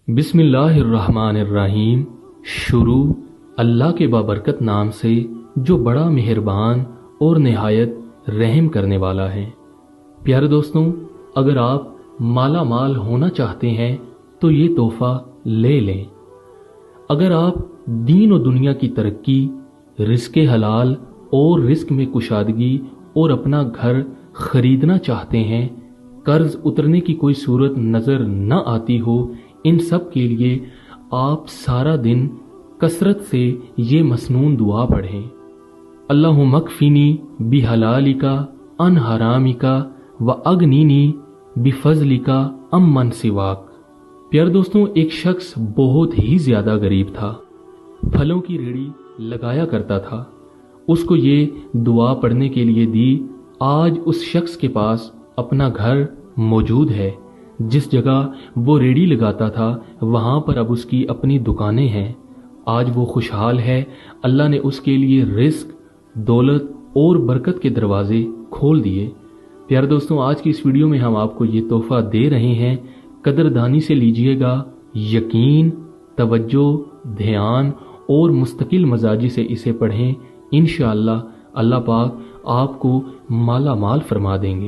बिस्मिल्लाहिर्रहमानिर्रहीम। शुरू अल्लाह के बाबरकत नाम से जो बड़ा मेहरबान और निहायत रहम करने वाला है। प्यारे दोस्तों, अगर आप माला माल होना चाहते हैं तो ये तोहफा ले लें। अगर आप दीन और दुनिया की तरक्की, रिस्क हलाल और रिस्क में कुशादगी और अपना घर खरीदना चाहते हैं, कर्ज उतरने की कोई सूरत नजर न आती हो, इन सब के लिए आप सारा दिन कसरत से ये मसनून दुआ पढ़ें। अल्लाहुम्मा मकफिनी बिहलालिका अन हरामिका व अगनीनी बिफजलिका अम्मन सिवाक। प्यारे दोस्तों, एक शख्स बहुत ही ज्यादा गरीब था, फलों की रेड़ी लगाया करता था। उसको ये दुआ पढ़ने के लिए दी। आज उस शख्स के पास अपना घर मौजूद है। जिस जगह वो रेड़ी लगाता था वहां पर अब उसकी अपनी दुकानें हैं। आज वो खुशहाल है। अल्लाह ने उसके लिए रिस्क, दौलत और बरकत के दरवाजे खोल दिए। प्यारे दोस्तों, आज की इस वीडियो में हम आपको ये तोहफा दे रहे हैं। कदरदानी से लीजिएगा, यकीन, तवज्जो, ध्यान और मुस्तकिल मजाजी से इसे पढ़ें। इंशाअल्लाह अल्लाह पाक आपको माला माल फरमा देंगे।